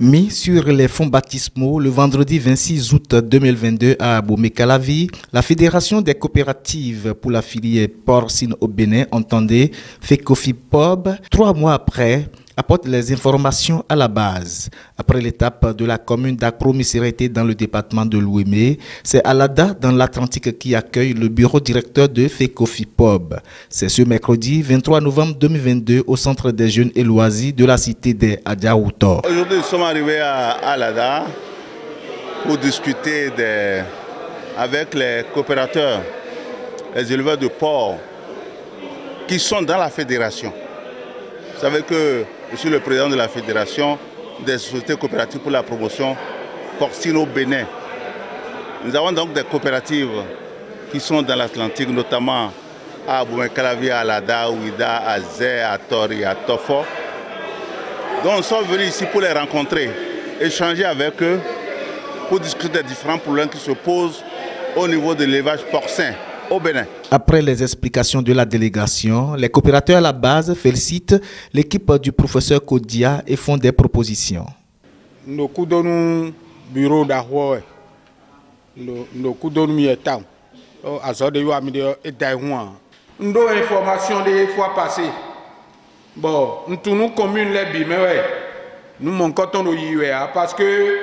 Mis sur les fonds baptismaux le vendredi 26 août 2022 à Abomey-Calavi, la Fédération des coopératives pour la filière porcine au Bénin, entendez FECOFIPOB, 3 mois après, apporte les informations à la base. Après l'étape de la commune d'Akro-Missérété dans le département de l'Ouémé, c'est Alada dans l'Atlantique qui accueille le bureau directeur de FECOFIPOB. C'est ce mercredi 23 novembre 2022 au centre des jeunes et loisirs de la cité des Adjaoutor. Aujourd'hui, nous sommes arrivés à Alada pour discuter avec les coopérateurs, les éleveurs de porc qui sont dans la fédération. Vous savez que je suis le président de la fédération des sociétés coopératives pour la promotion porcine au Bénin. Nous avons donc des coopératives qui sont dans l'Atlantique, notamment à Abomey-Calavi, à Alada, Ouida, à Zé, à Tori, à Tofo. Donc nous sommes venus ici pour les rencontrer, échanger avec eux, pour discuter des différents problèmes qui se posent au niveau de l'élevage porcin au Bénin. Après les explications de la délégation, les coopérateurs à la base félicitent l'équipe du professeur Kodia et font des propositions. Nous avons bureau d'Ahoué, nous avons miétam, nous avons information des fois passées. Bon, nous avons commune les bimé, nous manquons de yéa parce que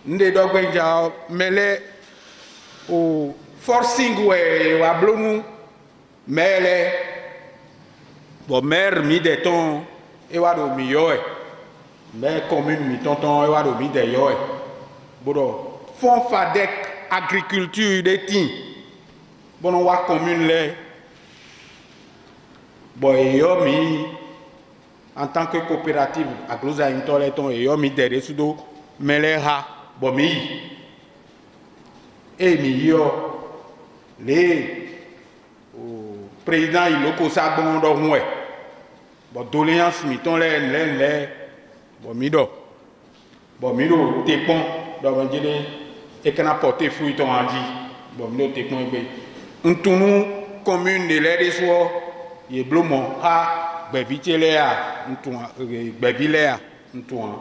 nous avons mêlé au forcing ouais wa blonu mele bo mer mi de ton e wa do mi yo e mais commune mi tonton e wa do mi de yo e bodo fond fadek agriculture de tin bono wa commune le bo e yo mi en tant que coopérative aglosa intoleton e yo mi de resudo mele ha bo mi e mi yo les présidents ils locaux ça bon donc ouais bon doléance miton les bon mido tepon donc on dit et qu'on a porté fruit ton andi bon mido tepon be ntunu commune de l'air des soirs il blomon a bevitele a ntun bevile a ntun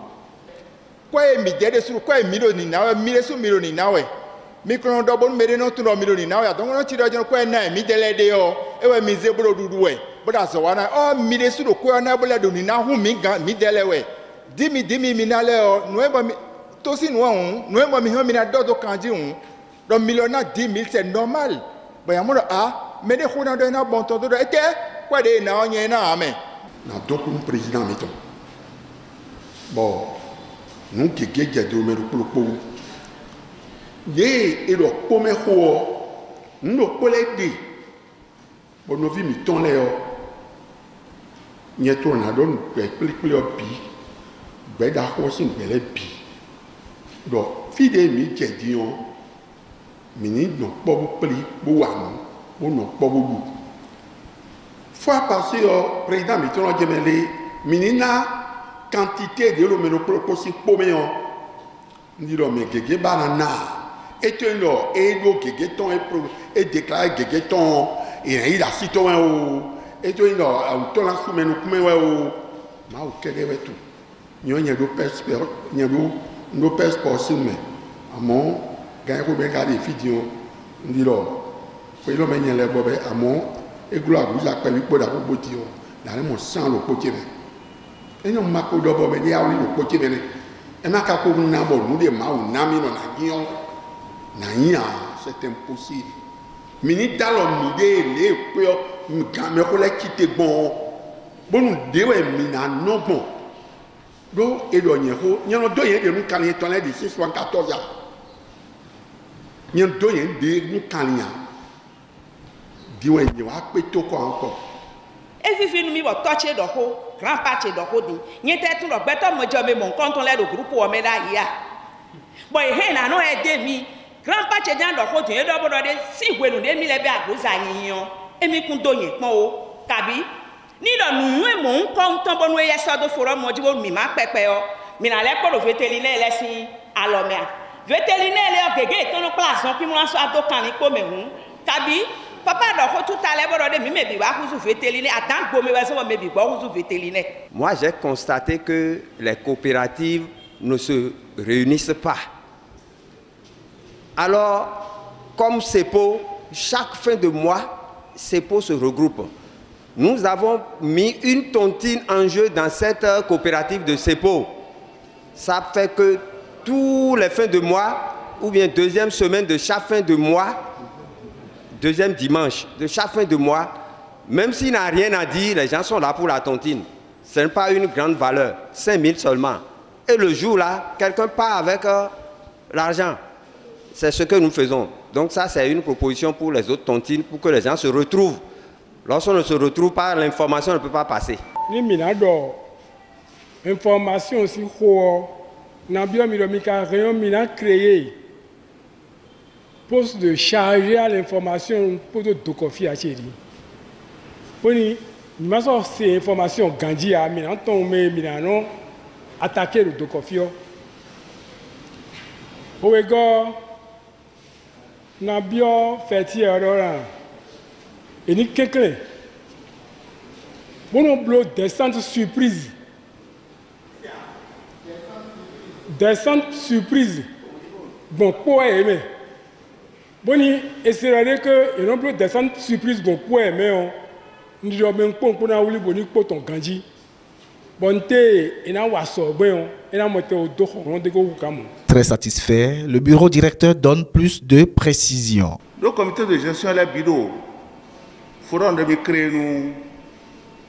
quoi mi dede sur quoi mido ni na mi so mido ni na we micro double made no to million now ya don't want to ko na mi dele de o e we mi ze bro dudu we but as one o mi de su do ko na bole do ni na hu mi gan mi dele we dimi mi na le o no e ba mi to si no hun no e ba mi ho mi na do kanji hun do million na 10,000 c'est normal ba ya mo me de ko na do na bon to do e ke kwa de na onye na ame na doku président meton bon nous qui gege de me ro ye et le premier ho no collègue bon no vi mi ton le o nye to na don explique le bi gbe da ho sin gbele bi do fi de mi je di on mi ni no po bu pli bu wa no o no po bu bu fois passé o président mi ton je mele mi ni na quantité de lo me no proposi po me on ni lo me gege banana et non et go gegeton et déclarer gegeton et il a citoyen o et non auto la sous menu comme o ma o kede wetu nyonya do persper nyado no persper simme amon gagne ko ben garder fidio ndiro ko ilo menye le bobe amon e gloire vous a pe wipo da ko boti o la mo san lo poti be e no ma ko do bobe dia o lo poti be ne e ma ka ko na bo nu de ma o na mi no na gion c'est impossible. Mini talon mide les peur me collègue qui te bon nous dewe mina non bon do et do nyero nyano do yen de nous kalien ton les 614 ans nyano do yen de nous kalien diwe ni wa pe to ko encore e fifi nu mi bo toucher do ho grand party do ho di nyete tun lo gbeto mo jo me mon konton le do groupe o me da ya boy he na no e de mi grand party dan do ho tin e do bodo de si gwenu de mi le be agoza yiyan emi kun do yen pon o kabi ni do nu e mo nko ton bonu e so do foro mo ji bo mi ma pepe o mi na le ko do veterinaire le si alomea veterinaire le o gege ton place on pi mo so ado kan ni ko me hun kabi Papa d'or tout à l'heure de mi biwa huzu veteline attends go me va so me biwa huzu veteline. Moi, j'ai constaté que les coopératives ne se réunissent pas. Alors, comme CEPO, chaque fin de mois, CEPO se regroupe. Nous avons mis une tontine en jeu dans cette coopérative de CEPO. Ça fait que tous les fins de mois, ou bien deuxième semaine de chaque fin de mois, deuxième dimanche de chaque fin de mois, même s'il n'a rien à dire, les gens sont là pour la tontine. Ce n'est pas une grande valeur, 5 000 seulement. Et le jour là, quelqu'un part avec l'argent. C'est ce que nous faisons. Donc ça, c'est une proposition pour les autres tontines, pour que les gens se retrouvent. Lorsqu'on ne se retrouve pas, l'information ne peut pas passer. Information aussi, nous avons créé poste de charger à l'information pour de Dokofi à Chéri. Nous avons ces informations Gandhi à Milano attaquer le Dokofi. Au égard, nous avons fait et nous quelqu'un. Bon, on bloque descente surprise. Descente surprise. Bon, pour aimer. Bon, et c'est vrai que nous bloque descente surprise. Bon, pour aimer. Nous avons un peu de temps pour nous pour ton Gandhi. Très satisfait, le bureau directeur donne plus de précisions. Le comité de gestion est le bureau. Il faudra créer nous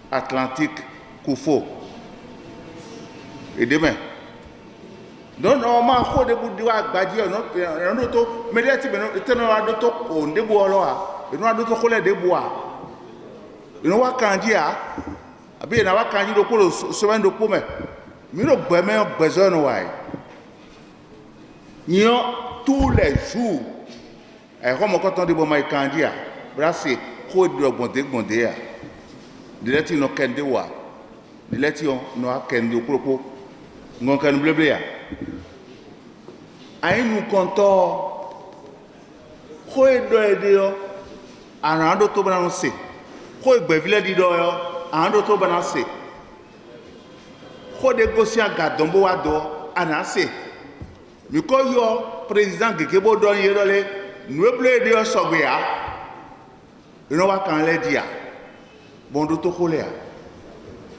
Atlantique Koufo. Et demain. Donc, normalement, il faut que nous abi na wa kanji do ko semaine de pome mi no gbeme besoin no wai nyo tous les jours e ko mo ko ton de bo mai kanji a brase ko do gbonde a de leti no kende wa de leti no akende okoko ngon kan bleble ya ai nous comptons ko do ede yo anando to bana no se ko gbevile di do yo ando to banase ko de gosia gadombo wa do anase mi ko yo président Gekebo don yerole nueble de osogbeya ino wa kan le dia bondo to ko le a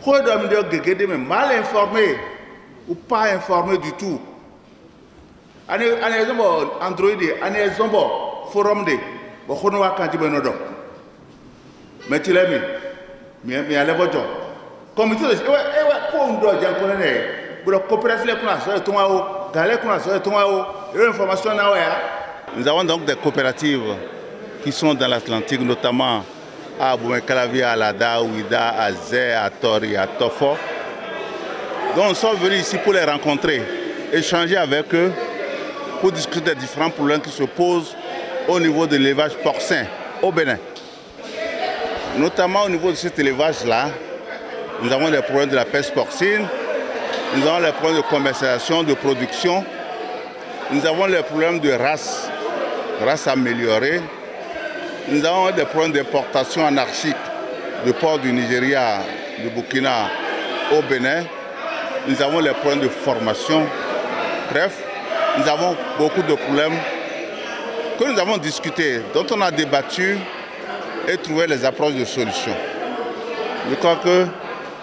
ko do mi de Gekede me mal informé ou pas informé du tout ane zombo Android ane zombo forum de bo ko no wa kan di beno do metilemi mi ale vojo comité de ko ndo jankone ne bro coopérative kuna so to wa o gale kuna so to wa o information na wa ya. Nous avons donc des coopératives qui sont dans l'Atlantique, notamment à Boumekalavi, à Lada, Ouida, à Zé, à Tori, à Tofo. Donc nous sommes venus ici pour les rencontrer, échanger avec eux pour discuter des différents problèmes qui se posent au niveau de l'élevage porcin au Bénin. Notamment au niveau de cet élevage-là, nous avons les problèmes de la peste porcine, nous avons les problèmes de commercialisation, de production, nous avons les problèmes de races améliorées, nous avons des problèmes d'importation anarchique de porcs du Nigeria, du Burkina au Bénin, nous avons les problèmes de formation. Bref, nous avons beaucoup de problèmes que nous avons discutés, dont on a débattu et trouver les approches de solutions. Je crois que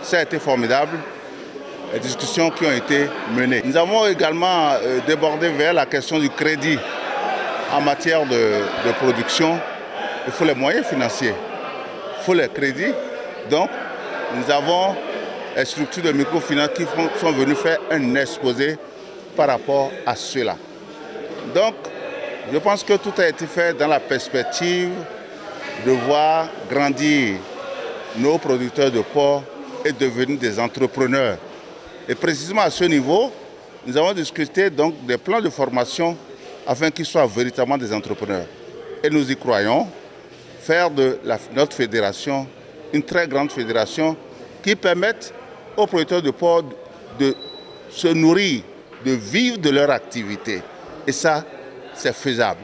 ça a été formidable, les discussions qui ont été menées. Nous avons également débordé vers la question du crédit en matière de production. Il faut les moyens financiers, il faut les crédits. Donc, nous avons les structures de microfinance qui sont venues faire un exposé par rapport à cela. Donc, je pense que tout a été fait dans la perspective de voir grandir nos producteurs de porc et devenir des entrepreneurs. Et précisément à ce niveau, nous avons discuté donc des plans de formation afin qu'ils soient véritablement des entrepreneurs. Et nous y croyons, faire de notre fédération une très grande fédération qui permette aux producteurs de porc de se nourrir, de vivre de leur activité. Et ça, c'est faisable.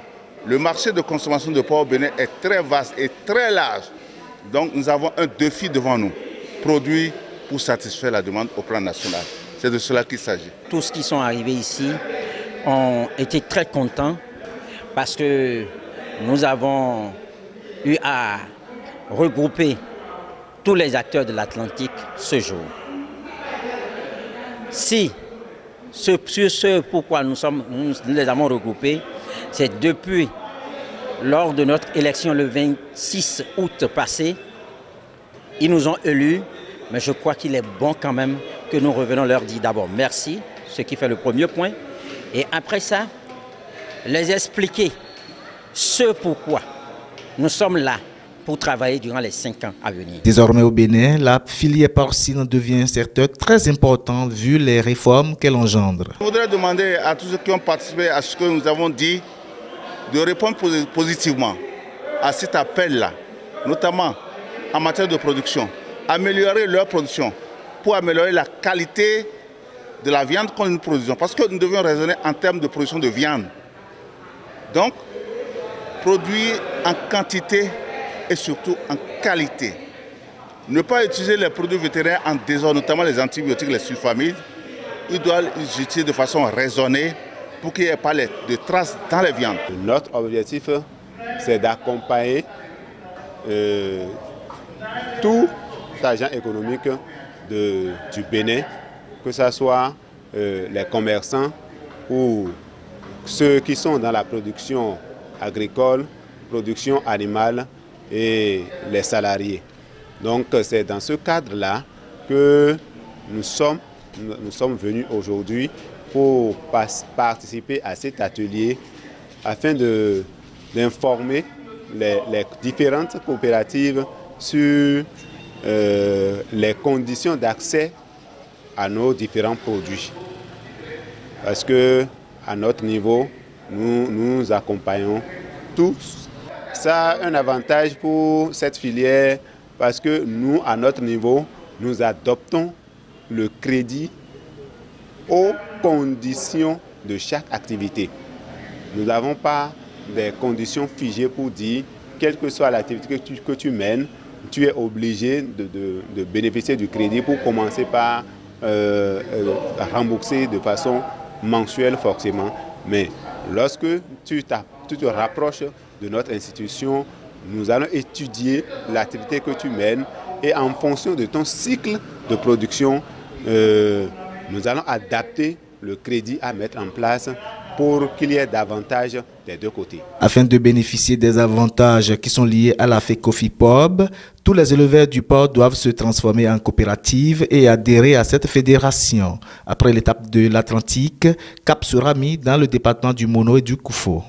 Le marché de consommation de porc au Bénin est très vaste et très large. Donc nous avons un défi devant nous, produire pour satisfaire la demande au plan national. C'est de cela qu'il s'agit. Tous ceux qui sont arrivés ici ont été très contents parce que nous avons eu à regrouper tous les acteurs de l'Atlantique ce jour. Si ce pourquoi nous les avons regroupés, c'est depuis lors de notre élection le 26 août passé, ils nous ont élus, mais je crois qu'il est bon quand même que nous revenons leur dire d'abord merci, ce qui fait le premier point, et après ça, les expliquer ce pourquoi nous sommes là pour travailler durant les 5 ans à venir. Désormais au Bénin, la filière porcine devient un secteur très important vu les réformes qu'elle engendre. Je voudrais demander à tous ceux qui ont participé à ce que nous avons dit de répondre positivement à cet appel-là, notamment en matière de production, améliorer leur production pour améliorer la qualité de la viande que nous produisons, parce que nous devons raisonner en termes de production de viande. Donc, produire en quantité et surtout en qualité. Ne pas utiliser les produits vétérinaires en désordre, notamment les antibiotiques, les sulfamides. Ils doivent les utiliser de façon raisonnée pour qu'il n'y ait pas de traces dans les viandes. Notre objectif, c'est d'accompagner tout agent économique du Bénin, que ce soit les commerçants ou ceux qui sont dans la production agricole, production animale et les salariés. Donc c'est dans ce cadre-là que nous sommes venus aujourd'hui pour participer à cet atelier afin d'informer les différentes coopératives sur les conditions d'accès à nos différents produits. Parce que à notre niveau, nous accompagnons tous. Ça a un avantage pour cette filière parce que nous, à notre niveau, nous adoptons le crédit aux conditions de chaque activité. Nous n'avons pas des conditions figées pour dire, quelle que soit l'activité que tu mènes, tu es obligé de bénéficier du crédit pour commencer par rembourser de façon mensuelle forcément. Mais lorsque tu te rapproches de notre institution, nous allons étudier l'activité que tu mènes et en fonction de ton cycle de production, nous allons adapter le crédit à mettre en place pour qu'il y ait davantage des deux côtés. Afin de bénéficier des avantages qui sont liés à la FECOFIPOB, tous les éleveurs du porc doivent se transformer en coopérative et adhérer à cette fédération. Après l'étape de l'Atlantique, cap sera mis dans le département du Mono et du Koufo.